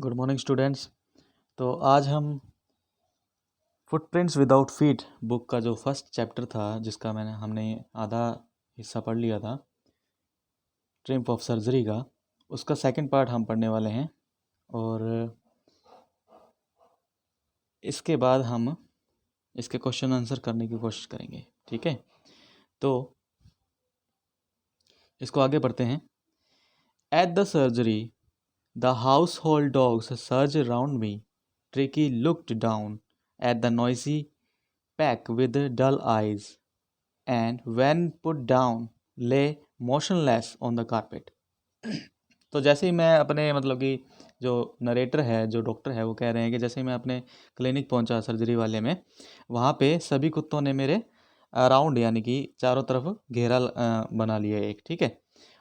Good morning students. तो आज हम फुटप्रिंट्स विदाउट फीट बुक का जो फर्स्ट चैप्टर था, जिसका हमने आधा हिस्सा पढ़ लिया था ट्रिम्फ ऑफ सर्जरी का, उसका सेकंड पार्ट हम पढ़ने वाले हैं। और इसके बाद हम इसके क्वेश्चन आंसर करने की कोशिश करेंगे। ठीक है, तो इसको आगे बढ़ते हैं। At the surgery the house hold dogs surge around me. Tricky looked down at the noisy pack with dull eyes and when put down lay motionless on the carpet। तो जैसे ही मैं अपने कि जो नरेटर है, जो डॉक्टर है, वो कह रहे हैं कि जैसे ही मैं अपने क्लिनिक पहुंचा सर्जरी वाले में, वहाँ पे सभी कुत्तों ने मेरे अराउंड यानी कि चारों तरफ घेरा बना लिया एक। ठीक है,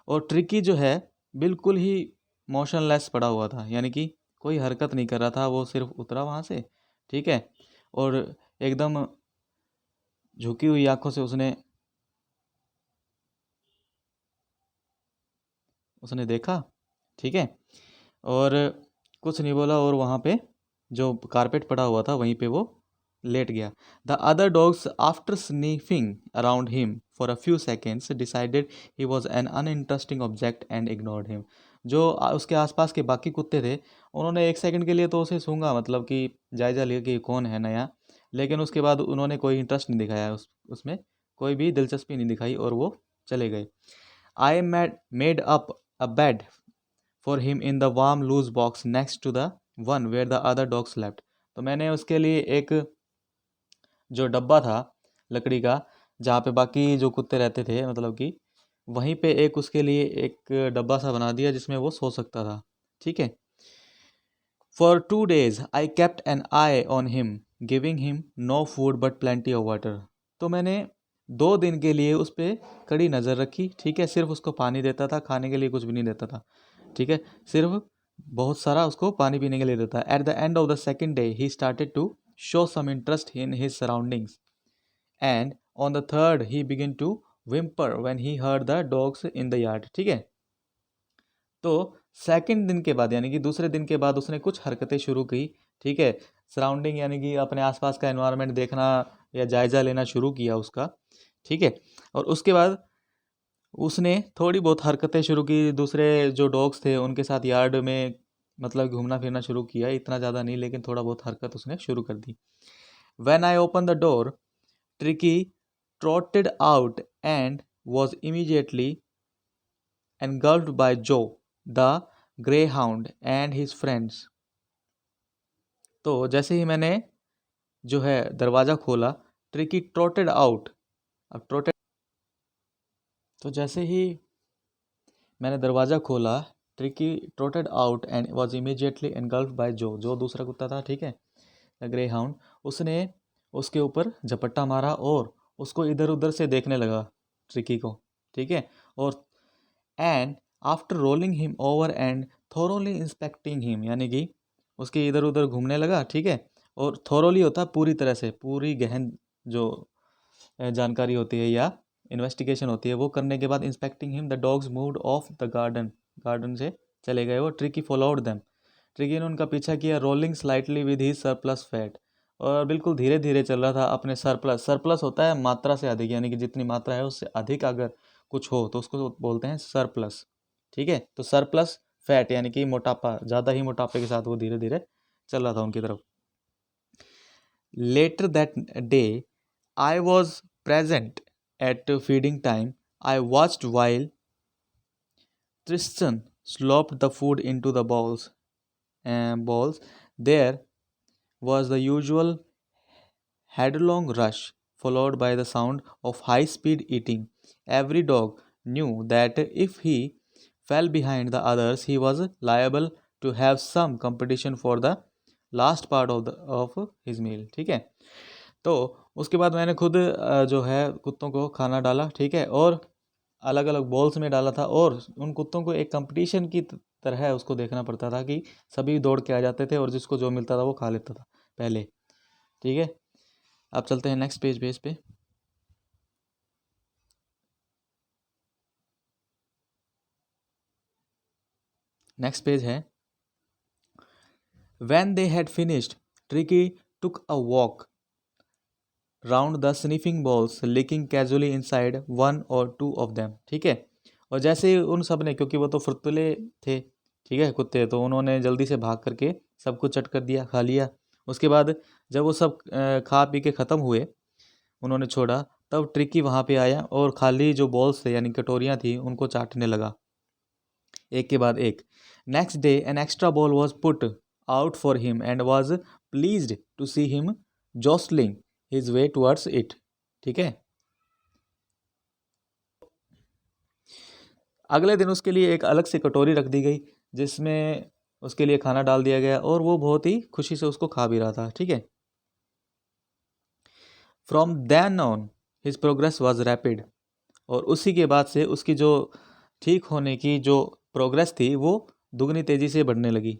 और ट्रिकी जो है बिल्कुल ही मोशनलेस पड़ा हुआ था, यानी कि कोई हरकत नहीं कर रहा था, वो सिर्फ उतरा वहाँ से। ठीक है, और एकदम झुकी हुई आंखों से उसने देखा। ठीक है, और कुछ नहीं बोला, और वहाँ पे जो कारपेट पड़ा हुआ था वहीं पे वो लेट गया। The other dogs after sniffing around him for a few seconds decided he was an uninteresting object and ignored him. जो उसके आसपास के बाकी कुत्ते थे, उन्होंने एक सेकंड के लिए तो उसे सूंघा, कि जायजा लिया कि कौन है नया, लेकिन उसके बाद उन्होंने कोई इंटरेस्ट नहीं दिखाया, उसमें कोई भी दिलचस्पी नहीं दिखाई और वो चले गए। I made up a bed for him in the warm loose box next to the one where the other dogs left. तो मैंने उसके लिए एक जो डब्बा था लकड़ी का, जहाँ पे बाकी जो कुत्ते रहते थे, कि वहीं पे एक उसके लिए एक डब्बा सा बना दिया जिसमें वो सो सकता था। ठीक है, for 2 days I kept an eye on him giving him no food but plenty of water. तो मैंने 2 दिन के लिए उस पर कड़ी नज़र रखी। ठीक है, सिर्फ उसको पानी देता था, खाने के लिए कुछ भी नहीं देता था। ठीक है, सिर्फ बहुत सारा उसको पानी पीने के लिए देता। At the end of the second day he started to show some interest in his surroundings and on the third he begin to whimper when he heard the dogs in the yard. ठीक है, तो second दिन के बाद यानी कि दूसरे दिन के बाद उसने कुछ हरकतें शुरू की। ठीक है, सराउंडिंग यानी कि अपने आसपास का एनवायरनमेंट देखना या जायज़ा लेना शुरू किया उसका। ठीक है, और उसके बाद उसने थोड़ी बहुत हरकतें शुरू की, दूसरे जो डॉग्स थे उनके साथ यार्ड में घूमना फिरना शुरू किया। इतना ज़्यादा नहीं, लेकिन थोड़ा बहुत हरकत उसने शुरू कर दी। When I open the door Tricki trotted out and was immediately engulfed by Joe, the greyhound and his friends। तो जैसे ही मैंने जो है दरवाज़ा खोला, ट्रिकी ट्रॉटेड आउट। अब ट्रॉटेड, तो जैसे ही मैंने दरवाज़ा खोला, Tricki trotted out and was immediately engulfed by जो, दूसरा कुत्ता था। ठीक है, ग्रे हाउंड, उसने उसके ऊपर झपट्टा मारा और उसको इधर उधर से देखने लगा, ट्रिकी को। ठीक है, और and after rolling him over and thoroughly inspecting him, यानी कि उसके इधर उधर घूमने लगा। ठीक है, और थोरोली होता है पूरी तरह से, पूरी गहन जो जानकारी होती है या इन्वेस्टिगेशन होती है, वो करने के बाद inspecting him the dogs moved of the garden, garden से चले गए वो। ट्रिकी फॉलोड देम, ट्रिकी ने उनका पीछा किया। Rolling slightly with he surplus fat, और बिल्कुल धीरे धीरे चल रहा था अपने सरप्लस। सरप्लस होता है मात्रा से अधिक, यानी कि जितनी मात्रा है उससे अधिक अगर कुछ हो तो उसको बोलते हैं सरप्लस। ठीक है, तो सरप्लस फैट यानी कि मोटापा, ज़्यादा ही मोटापे के साथ वो धीरे धीरे चल रहा था उनकी तरफ। Later that day I was present at feeding time. I watched while Tristan slopped the food into the balls. There was the usual headlong rush, followed by the sound of high speed eating. Every dog knew that if he fell behind the others, he was liable to have some competition for the last part of his meal. ठीक है, तो उसके बाद मैंने खुद जो है कुत्तों को खाना डाला। ठीक है, और अलग अलग बॉल्स में डाला था, और उन कुत्तों को एक कंपटीशन की तरह उसको देखना पड़ता था कि सभी दौड़ के आ जाते थे और जिसको जो मिलता था वो खा लेता था पहले। ठीक है, अब चलते हैं नेक्स्ट पेज पे। नेक्स्ट पेज है When they had finished, Tricky took a walk round the sniffing balls, licking casually inside one or two of them. ठीक है। और जैसे ही उन सब ने, क्योंकि वो तो फुर्तले थे, ठीक है, कुत्ते, तो उन्होंने जल्दी से भाग करके सब कुछ चट कर दिया, खा लिया। उसके बाद जब वो सब खा पी के ख़त्म हुए, उन्होंने छोड़ा, तब ट्रिकी वहाँ पे आया और खाली जो बॉल्स थे यानी कटोरियाँ थी उनको चाटने लगा, एक के बाद एक। Next day an extra ball was put out for him and was pleased to see him jostling his way towards it. ठीक है। अगले दिन उसके लिए एक अलग से कटोरी रख दी गई जिसमें उसके लिए खाना डाल दिया गया और वो बहुत ही खुशी से उसको खा भी रहा था। ठीक है। From then on his progress was rapid, और उसी के बाद से उसकी जो ठीक होने की जो प्रोग्रेस थी वो दुगनी तेजी से बढ़ने लगी।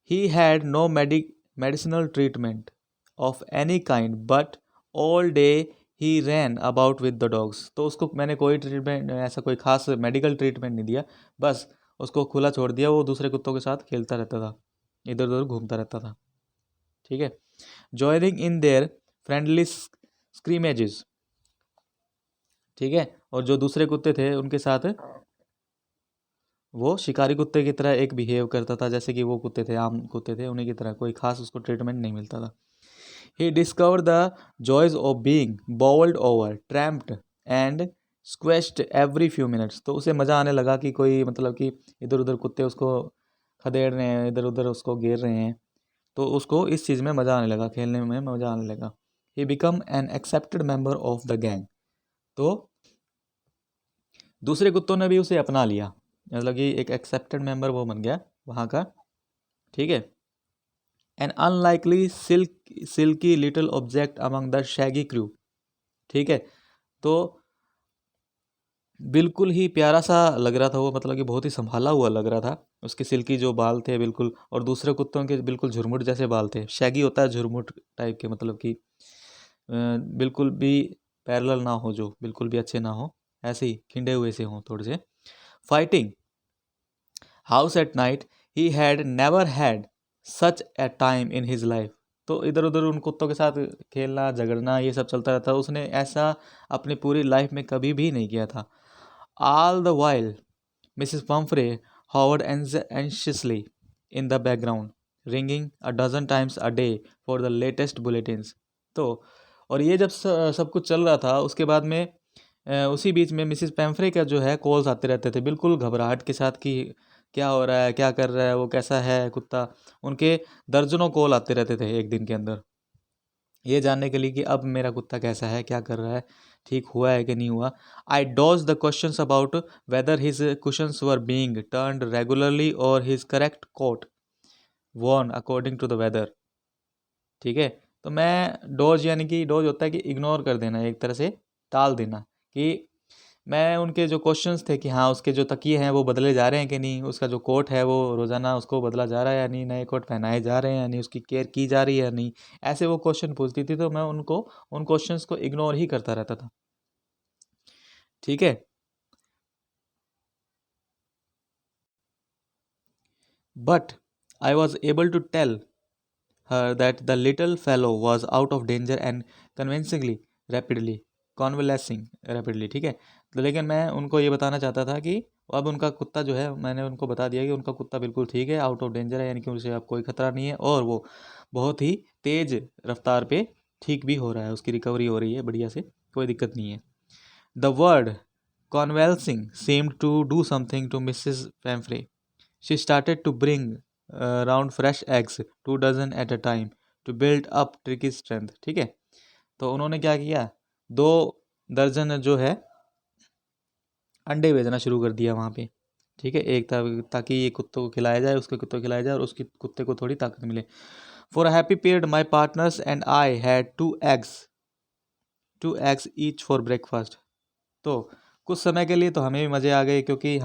He had no medicinal treatment of any kind but all day he ran about with the dogs. तो उसको मैंने कोई ट्रीटमेंट, ऐसा कोई खास मेडिकल ट्रीटमेंट नहीं दिया, बस उसको खुला छोड़ दिया, वो दूसरे कुत्तों के साथ खेलता रहता था, इधर उधर घूमता रहता था। ठीक है। Joining in their friendly scrimmages. ठीक है। और जो दूसरे कुत्ते थे उनके साथ वो शिकारी कुत्ते की तरह एक बिहेव करता था, जैसे कि वो कुत्ते थे, आम कुत्ते थे, उन्हीं की तरह, कोई खास उसको ट्रीटमेंट नहीं मिलता था। He discovered the joys of being bowled over, trampled and squashed every few minutes. तो उसे मज़ा आने लगा कि कोई, मतलब कि इधर उधर कुत्ते उसको खदेड़ रहे हैं, इधर उधर उसको घेर रहे हैं, तो उसको इस चीज़ में मज़ा आने लगा, खेलने में मज़ा आने लगा। He become an accepted member of the gang. तो दूसरे कुत्तों ने भी उसे अपना लिया, मतलब कि एक एक्सेप्टेड मेंबर वो बन गया वहाँ का। ठीक है। An unlikely silky little object among the shaggy crew. ठीक है। तो बिल्कुल ही प्यारा सा लग रहा था वो, मतलब कि बहुत ही संभाला हुआ लग रहा था। उसके सिल्की जो बाल थे बिल्कुल, और दूसरे कुत्तों के बिल्कुल झुरमुट जैसे बाल थे। शैगी होता है झुरमुट टाइप के, मतलब कि बिल्कुल भी पैरेलल ना हो, जो बिल्कुल भी अच्छे ना हो, ऐसे ही खिंडे हुए से हों थोड़े से। Fighting house at night, he had never had such A time in his life. तो इधर उधर उन कुत्तों के साथ खेलना झगड़ना ये सब चलता रहता, उसने ऐसा अपनी पूरी लाइफ में कभी भी नहीं किया था। All the while Mrs Pomfrey hovered anxiously in the background, ringing a dozen times a day for the latest bulletins। तो और ये जब सब कुछ चल रहा था, उसके बाद में उसी बीच में मिसिस पैम्फ्रे का जो है कॉल्स आते रहते थे, बिल्कुल घबराहट के साथ कि क्या हो रहा है, क्या कर रहा है, वो कैसा है कुत्ता। उनके दर्जनों कॉल आते रहते थे एक दिन के अंदर, ये जानने के लिए कि अब मेरा कुत्ता कैसा है, क्या कर रहा है, ठीक हुआ है कि नहीं हुआ। I dodged the questions about whether his cushions were being turned regularly और his correct coat worn according to the weather. ठीक है। तो मैं डॉज, यानी कि डॉज होता है कि इग्नोर कर देना, एक तरह से टाल देना, कि मैं उनके जो क्वेश्चंस थे कि हाँ उसके जो तकिए हैं वो बदले जा रहे हैं कि नहीं, उसका जो कोट है वो रोज़ाना उसको बदला जा रहा है या नहीं, नए कोट पहनाए जा रहे हैं या नहीं, उसकी केयर की जा रही है या नहीं, ऐसे वो क्वेश्चन पूछती थी, तो मैं उनको उन क्वेश्चंस को इग्नोर ही करता रहता था। ठीक है। But I was able to tell her that the little fellow was out of danger and convincingly rapidly convalescing rapidly। ठीक है। तो लेकिन मैं उनको ये बताना चाहता था कि अब उनका कुत्ता जो है, मैंने उनको बता दिया कि उनका कुत्ता बिल्कुल ठीक है, आउट ऑफ डेंजर है, यानी कि उसे अब कोई खतरा नहीं है, और वो बहुत ही तेज रफ्तार पे ठीक भी हो रहा है, उसकी रिकवरी हो रही है बढ़िया से, कोई दिक्कत नहीं है। The word convalescing seemed to do something to Mrs. Pamphray. She started to bring round fresh eggs, 2 dozen at a time, to build up Tricky's strength। ठीक है। तो उन्होंने क्या किया, 2 दर्जन जो है अंडे भेजना शुरू कर दिया वहाँ पे। ठीक है। एक ताकि ये कुत्तों को खिलाया जाए, उसके कुत्तों को खिलाया जाए और उसके कुत्ते को थोड़ी ताकत मिले। For a happy period my partners and I had 2 eggs each for breakfast. तो कुछ समय के लिए तो हमें भी मज़े आ गए, क्योंकि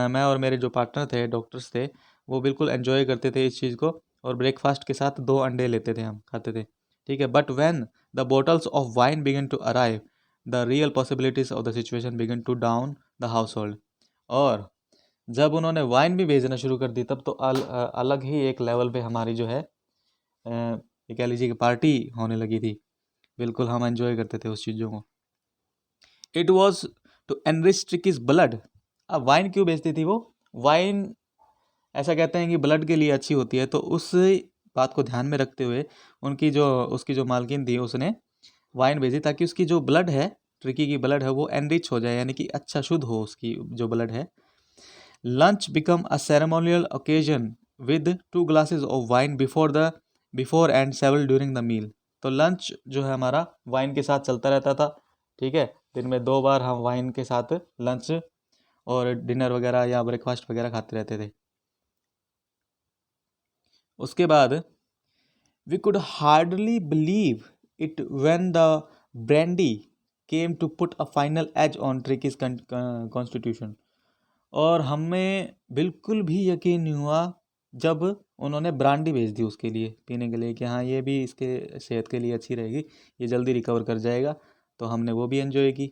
मैं और मेरे जो पार्टनर थे, डॉक्टर्स थे, वो बिल्कुल एंजॉय करते थे इस चीज़ को, और ब्रेकफास्ट के साथ 2 अंडे लेते थे, हम खाते थे। ठीक है। But when the bottles of wine began to arrive, the real possibilities of the situation began to dawn the household. और जब उन्होंने वाइन भी भेजना शुरू कर दी तब तो अलग ही एक लेवल पे हमारी जो है ये कह लीजिए कि पार्टी होने लगी थी। बिल्कुल हम एंजॉय करते थे उस चीज़ों को। It was to enrich Tricki's blood. अब वाइन क्यों बेचती थी वो? वाइन ऐसा कहते हैं कि ब्लड के लिए अच्छी होती है, तो उस बात को ध्यान में रखते हुए उसकी जो मालकिन थी उसने वाइन भेजी ताकि उसकी जो ब्लड है, ट्रिकी की ब्लड है, वो एनरिच हो जाए, यानी कि अच्छा शुद्ध हो उसकी जो ब्लड है। Lunch became a ceremonial occasion with 2 glasses of wine before and several during the meal. तो लंच जो है हमारा वाइन के साथ चलता रहता था, ठीक है। दिन में 2 बार हम वाइन के साथ लंच और डिनर वगैरह या ब्रेकफास्ट वगैरह खाते रहते थे। उसके बाद we could hardly believe it when the brandy came to put a final edge on Tricki's constitution. और हमें बिल्कुल भी यकीन नहीं हुआ जब उन्होंने ब्रांडी भेज दी उसके लिए पीने के लिए कि हाँ ये भी इसके सेहत के लिए अच्छी रहेगी, ये जल्दी रिकवर कर जाएगा। तो हमने वो भी एंजॉय की,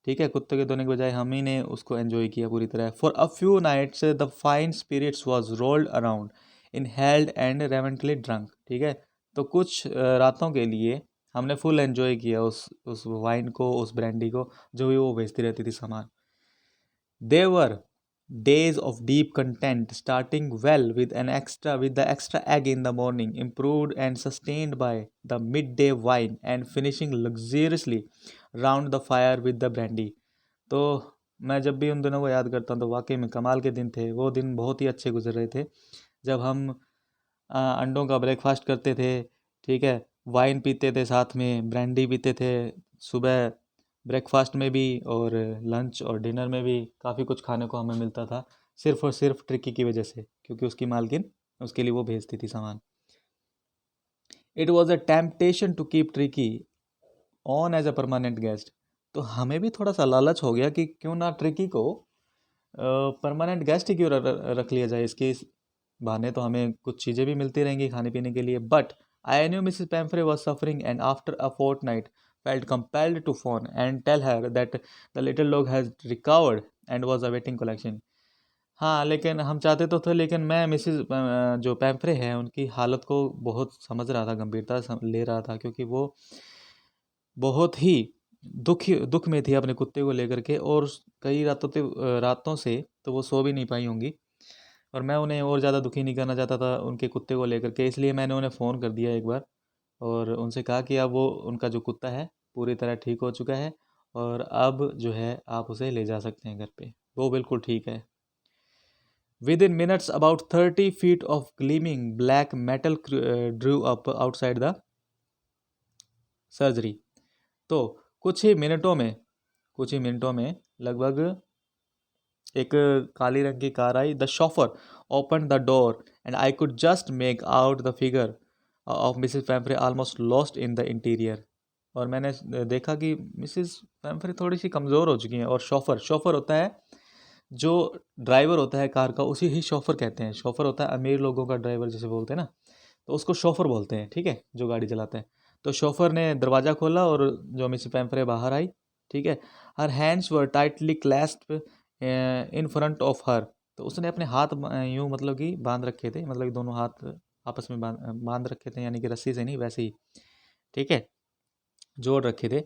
ठीक है। कुत्ते के धोने के बजाय हम ही ने उसको एंजॉय किया पूरी तरह। For a few nights the fine spirits was rolled around in held and reverently drunk, ठीक है। तो कुछ रातों के लिए हमने फुल एंजॉय किया उस वाइन को, उस ब्रांडी को, जो भी वो बेचती रहती थी सामान। There were days of deep content, starting well with the extra egg in the morning, improved and sustained by the midday wine, and finishing luxuriously round the fire with the brandy. तो मैं जब भी उन दिनों को याद करता हूँ तो वाकई में कमाल के दिन थे। वो दिन बहुत ही अच्छे गुजर रहे थे जब हम अंडों का ब्रेकफास्ट करते थे, ठीक है। वाइन पीते थे, साथ में ब्रांडी पीते थे सुबह ब्रेकफास्ट में भी, और लंच और डिनर में भी काफ़ी कुछ खाने को हमें मिलता था, सिर्फ और सिर्फ ट्रिकी की वजह से, क्योंकि उसकी मालकिन उसके लिए वो भेजती थी सामान। It was a temptation to keep Tricki on as a permanent guest. तो हमें भी थोड़ा सा लालच हो गया कि क्यों ना ट्रिकी को परमानेंट गेस्ट ही क्यों रख लिया जाए, इसके बहाने तो हमें कुछ चीज़ें भी मिलती रहेंगी खाने पीने के लिए। But I knew Mrs Pumphrey was suffering and after a fortnight felt compelled to phone and tell her that the little dog has recovered and was awaiting collection। हाँ, लेकिन हम चाहते तो थे, लेकिन मैं मिसेस जो पैम्फ्रे है उनकी हालत को बहुत समझ रहा था, गंभीरता से ले रहा था, क्योंकि वो बहुत ही दुख में थी अपने कुत्ते को लेकर के, और कई रातों से तो वो सो भी नहीं पाई होंगी, और मैं उन्हें और ज़्यादा दुखी नहीं करना चाहता था उनके कुत्ते को लेकर के। इसलिए मैंने उन्हें फ़ोन कर दिया एक बार और उनसे कहा कि अब वो उनका जो कुत्ता है पूरी तरह ठीक हो चुका है, और अब जो है आप उसे ले जा सकते हैं घर पे, वो बिल्कुल ठीक है। With in minutes about 30 feet of gleaming black metal Drew up outside the surgery. तो कुछ ही मिनटों में लगभग एक काली रंग की car I. The chauffeur open the door and I could just make out the figure of Mrs पैम्फ्रे almost lost in the interior. और मैंने देखा कि मिसेस पैम्फ्रे थोड़ी सी कमज़ोर हो चुकी हैं, और शॉफर होता है जो ड्राइवर होता है कार का, उसी ही शॉफर कहते हैं। शॉफर होता है अमीर लोगों का ड्राइवर जिसे बोलते हैं ना, तो उसको शॉफर बोलते हैं, ठीक है, जो गाड़ी चलाता है। तो शॉफर ने दरवाज़ा खोला और जो मिसेस पैम्फ्रे बाहर आई, ठीक है। Her hands were tightly clasped in front of her. तो उसने अपने हाथ यूँ मतलब कि बांध रखे थे, मतलब कि दोनों हाथ आपस में बांध रखे थे, यानी कि रस्सी से नहीं, वैसे ही, ठीक है, जोड़ रखे थे।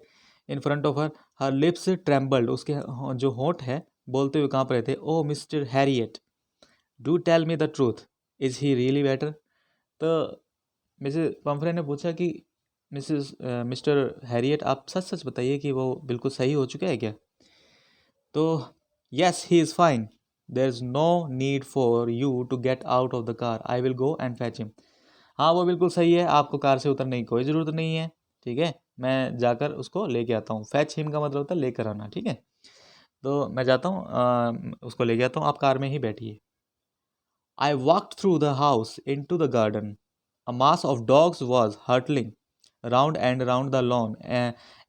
In front of her her lips trembled, उसके जो होंठ है बोलते हुए कांप रहे थे। Oh mister Herriot, do tell me the truth, is he really better. तो मिसेस पम्फ्रे ने पूछा कि मिस्टर हैरियट, आप सच सच बताइए कि वो बिल्कुल सही हो चुका है क्या? तो yes he is fine, there is no need for you to get out of the car, I will go and fetch him. हाँ वो बिल्कुल सही है, आपको कार से उतरने की कोई ज़रूरत नहीं है, ठीक है, मैं जाकर उसको लेके आता हूँ। फैच हिम का मतलब होता है लेकर आना, ठीक है। तो मैं जाता हूँ, उसको लेके आता हूँ, आप कार में ही बैठिए। I walked through the house into the garden. A mass of dogs was hurtling round and round the lawn,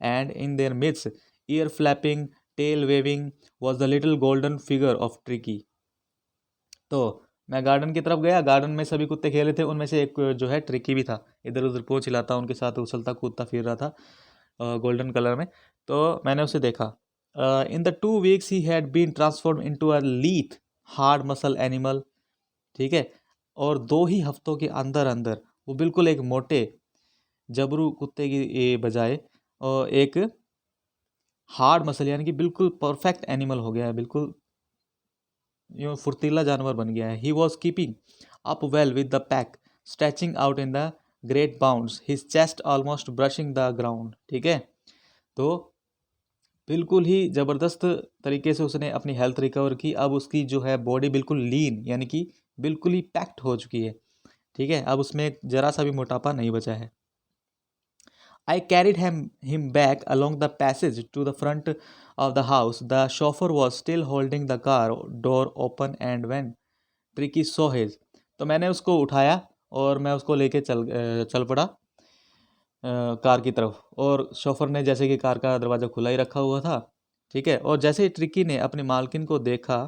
and in their midst, ear flapping, tail waving, was the little golden figure of Tricky। तो मैं garden की तरफ गया, garden में सभी कुत्ते खेले थे, उनमें से एक जो है ट्रिकी भी था, इधर उधर पूंछ हिलाता उनके साथ उछलता कूदता फिर रहा था गोल्डन कलर में। तो मैंने उसे देखा। In the 2 weeks he had been transform into a lithe hard muscle animal, ठीक है। और 2 ही हफ्तों के अंदर अंदर वो बिल्कुल एक मोटे जबरू कुत्ते की बजाय एक हार्ड मसल यानी कि बिल्कुल परफेक्ट एनिमल हो गया है, बिल्कुल यूँ फुर्तीला जानवर बन गया है। He was keeping up well with the pack, stretching out in the great bounds, his chest almost brushing the ground, ठीक है। तो बिल्कुल ही ज़बरदस्त तरीके से उसने अपनी हेल्थ रिकवर की। अब उसकी जो है बॉडी बिल्कुल लीन यानी कि बिल्कुल ही पैक्ड हो चुकी है, ठीक है। अब उसमें ज़रा सा भी मोटापा नहीं बचा है। I carried him back along the passage to the front of the house. The chauffeur was still holding the car door open and when Tricky saw his, तो मैंने उसको उठाया और मैं उसको लेके चल पड़ा कार की तरफ। और शोफर ने जैसे कि कार का दरवाज़ा खुला ही रखा हुआ था, ठीक है। और जैसे ही ट्रिकी ने अपनी मालकिन को देखा,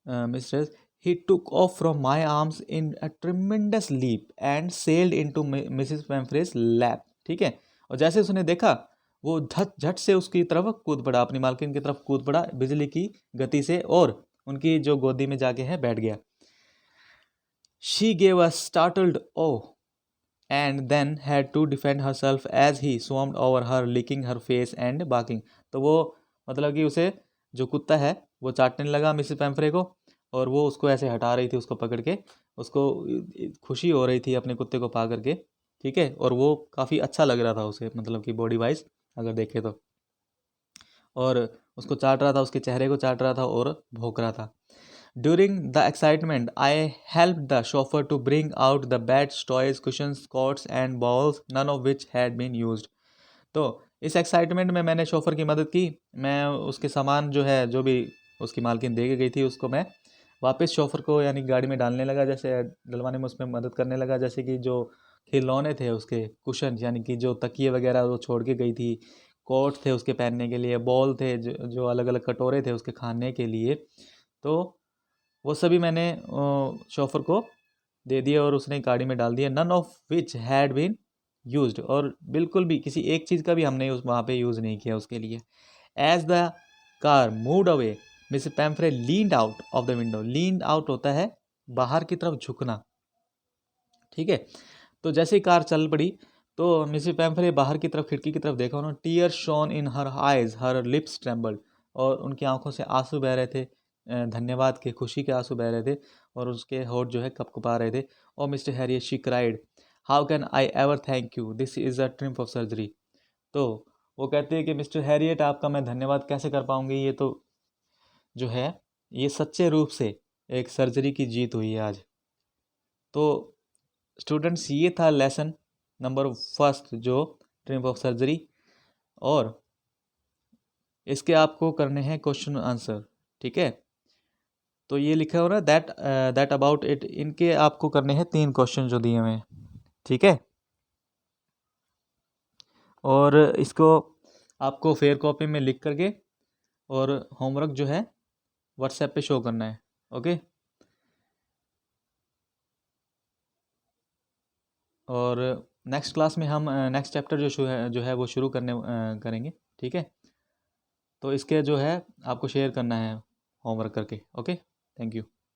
mistress, he took off from my arms in a tremendous leap and sailed into Mrs Pumphrey's lap, ठीक है। और जैसे उसने देखा वो झट से उसकी तरफ कूद पड़ा, अपनी मालकिन की तरफ कूद पड़ा बिजली की गति से और उनकी जो गोदी में जाके है बैठ गया। She gave a startled oh and then had to defend herself as he swarmed over her, licking her face and barking। तो वो मतलब कि उसे जो कुत्ता है वो चाटने लगा मिसेस पेम्फ्रे को, और वो उसको ऐसे हटा रही थी उसको पकड़ के। उसको खुशी हो रही थी अपने कुत्ते को पा करके, ठीक है। और वो काफ़ी अच्छा लग रहा था उसे, मतलब कि बॉडी वाइज अगर देखे तो। और उसको चाट रहा था, उसके चेहरे को चाट रहा था और भौंक रहा था। During the excitement, I helped the chauffeur to bring out the beds, toys, cushions, cots and balls, none of which had been used। तो इस एक्साइटमेंट में मैंने शोफर की मदद की। मैं उसके सामान जो है, जो भी उसकी मालकिन दे के गई थी, उसको मैं वापस शोफर को यानी गाड़ी में डालने लगा, जैसे डलवाने में उसमें मदद करने लगा। जैसे कि जो खिलौने थे उसके, कुशन यानी कि जो तकिए वगैरह वो छोड़ के गई थी, कोट थे उसके पहनने के लिए, बॉल थे, जो अलग अलग कटोरे थे उसके खाने के लिए, तो वो सभी मैंने शोफर को दे दिए और उसने गाड़ी में डाल दिया। None of which had been used, और बिल्कुल भी किसी एक चीज़ का भी हमने उस वहाँ पे यूज़ नहीं किया उसके लिए। As the car moved away, Miss Pumphrey leaned out of the window. Leaned out होता है बाहर की तरफ झुकना, ठीक है। तो जैसे ही कार चल पड़ी तो मिस पेम्फ्रे बाहर की तरफ, खिड़की की तरफ देखा उन्होंने। Tear shone in her eyes, her lips trembled, और उनकी आंखों से आंसू बह रहे थे, धन्यवाद के, खुशी के आंसू बह रहे थे, और उसके होठ जो है कपकपा रहे थे। और mister Harriet, she cried, how can I ever thank you, this is a triumph of surgery. तो वो कहते हैं कि मिस्टर हैरियट, आपका मैं धन्यवाद कैसे कर पाऊंगी, ये तो जो है ये सच्चे रूप से एक सर्जरी की जीत हुई है आज। तो स्टूडेंट्स, ये था लेसन नंबर फर्स्ट, जो ट्रिम्फ ऑफ सर्जरी। और इसके आपको करने हैं क्वेश्चन आंसर, ठीक है। तो ये लिखा हो रहा है दैट अबाउट इट, इनके आपको करने हैं 3 क्वेश्चन जो दिए हुए हैं, ठीक है। और इसको आपको फेयर कॉपी में लिख करके और होमवर्क जो है व्हाट्सएप पे शो करना है, ओके। और नेक्स्ट क्लास में हम नेक्स्ट चैप्टर जो है वो शुरू करेंगे, ठीक है। तो इसके जो है आपको शेयर करना है होमवर्क करके, ओके। Thank you.